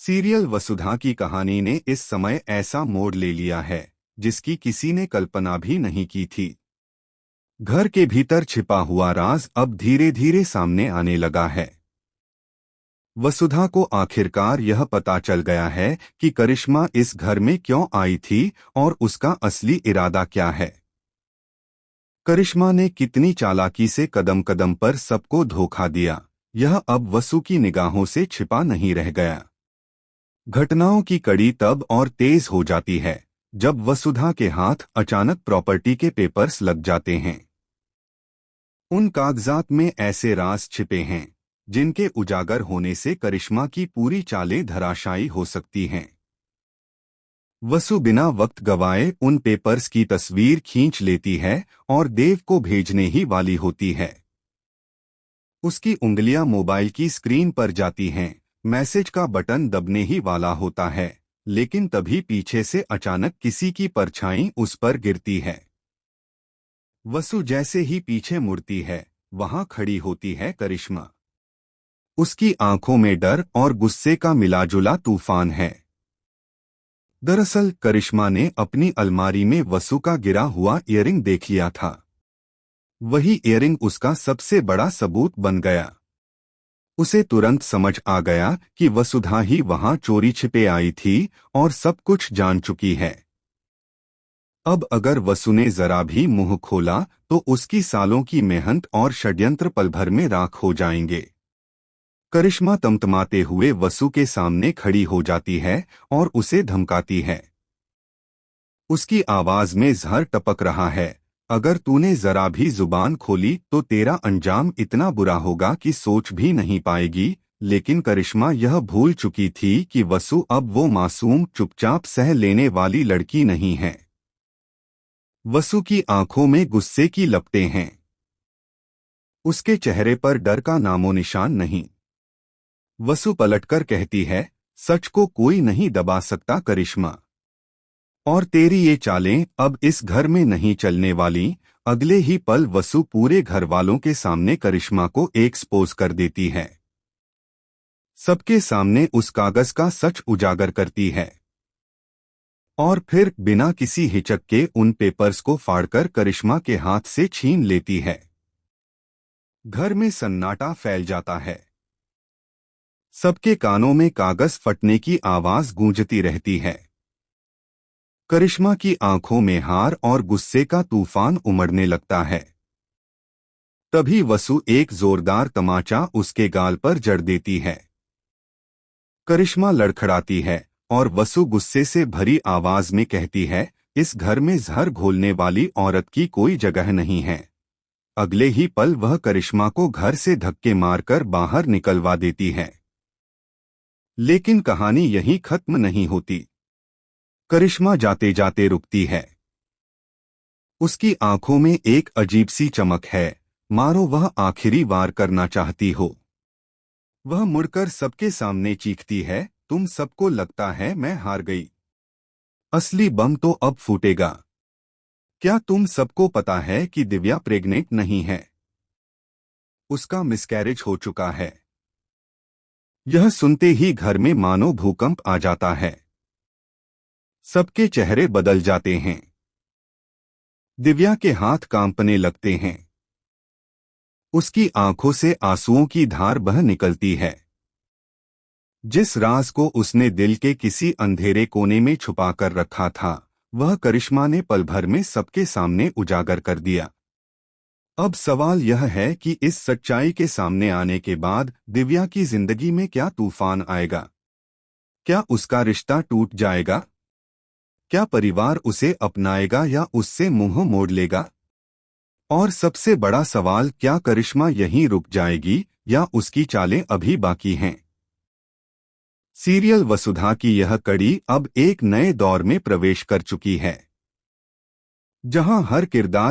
Serial वसुधा की कहानी ने इस समय ऐसा मोड़ ले लिया है जिसकी किसी ने कल्पना भी नहीं की थी। घर के भीतर छिपा हुआ राज अब धीरे धीरे सामने आने लगा है। वसुधा को आखिरकार यह पता चल गया है कि करिश्मा इस घर में क्यों आई थी और उसका असली इरादा क्या है। करिश्मा ने कितनी चालाकी से कदम कदम पर सबको धोखा दिया, यह अब वसु की निगाहों से छिपा नहीं रह गया। घटनाओं की कड़ी तब और तेज हो जाती है जब वसुधा के हाथ अचानक प्रॉपर्टी के पेपर्स लग जाते हैं। उन कागजात में ऐसे राज छिपे हैं जिनके उजागर होने से करिश्मा की पूरी चालें धराशायी हो सकती हैं। वसु बिना वक्त गवाए उन पेपर्स की तस्वीर खींच लेती है और देव को भेजने ही वाली होती है। उसकी उंगलियां मोबाइल की स्क्रीन पर जाती हैं, मैसेज का बटन दबने ही वाला होता है, लेकिन तभी पीछे से अचानक किसी की परछाई उस पर गिरती है। वसु जैसे ही पीछे मुड़ती है, वहां खड़ी होती है करिश्मा। उसकी आंखों में डर और गुस्से का मिलाजुला तूफान है। दरअसल करिश्मा ने अपनी अलमारी में वसु का गिरा हुआ इयररिंग देख लिया था। वही इयररिंग उसका सबसे बड़ा सबूत बन गया। उसे तुरंत समझ आ गया कि वसुधा ही वहां चोरी छिपे आई थी और सब कुछ जान चुकी है। अब अगर वसु ने जरा भी मुंह खोला तो उसकी सालों की मेहनत और षड्यंत्र पल भर में राख हो जाएंगे। करिश्मा तमतमाते हुए वसु के सामने खड़ी हो जाती है और उसे धमकाती है। उसकी आवाज में जहर टपक रहा है, अगर तूने जरा भी जुबान खोली तो तेरा अंजाम इतना बुरा होगा कि सोच भी नहीं पाएगी। लेकिन करिश्मा यह भूल चुकी थी कि वसु अब वो मासूम चुपचाप सह लेने वाली लड़की नहीं है। वसु की आंखों में गुस्से की लपटें हैं। उसके चेहरे पर डर का नामो निशान नहीं। वसु पलटकर कहती है, सच को कोई नहीं दबा सकता करिश्मा, और तेरी ये चालें अब इस घर में नहीं चलने वाली। अगले ही पल वसु पूरे घर वालों के सामने करिश्मा को एक्सपोज कर देती है। सबके सामने उस कागज का सच उजागर करती है और फिर बिना किसी हिचक के उन पेपर्स को फाड़कर करिश्मा के हाथ से छीन लेती है। घर में सन्नाटा फैल जाता है। सबके कानों में कागज फटने की आवाज गूंजती रहती है। करिश्मा की आंखों में हार और गुस्से का तूफान उमड़ने लगता है। तभी वसु एक जोरदार तमाचा उसके गाल पर जड़ देती है। करिश्मा लड़खड़ाती है और वसु गुस्से से भरी आवाज में कहती है, इस घर में जहर घोलने वाली औरत की कोई जगह नहीं है। अगले ही पल वह करिश्मा को घर से धक्के मारकर बाहर निकलवा देती है। लेकिन कहानी यहीं खत्म नहीं होती। करिश्मा जाते जाते रुकती है। उसकी आंखों में एक अजीब सी चमक है, मानो वह आखिरी वार करना चाहती हो। वह मुड़कर सबके सामने चीखती है, तुम सबको लगता है मैं हार गई। असली बम तो अब फूटेगा। क्या तुम सबको पता है कि दिव्या प्रेग्नेंट नहीं है? उसका मिसकैरेज हो चुका है। यह सुनते ही घर में मानो भूकंप आ जाता है। सबके चेहरे बदल जाते हैं। दिव्या के हाथ कांपने लगते हैं। उसकी आंखों से आंसुओं की धार बह निकलती है। जिस राज को उसने दिल के किसी अंधेरे कोने में छुपा कर रखा था, वह करिश्मा ने पल भर में सबके सामने उजागर कर दिया। अब सवाल यह है कि इस सच्चाई के सामने आने के बाद दिव्या की जिंदगी में क्या तूफान आएगा? क्या उसका रिश्ता टूट जाएगा? क्या परिवार उसे अपनाएगा या उससे मुंह मोड़ लेगा? और सबसे बड़ा सवाल, क्या करिश्मा यहीं रुक जाएगी या उसकी चालें अभी बाकी हैं? सीरियल वसुधा की यह कड़ी अब एक नए दौर में प्रवेश कर चुकी है, जहां हर किरदार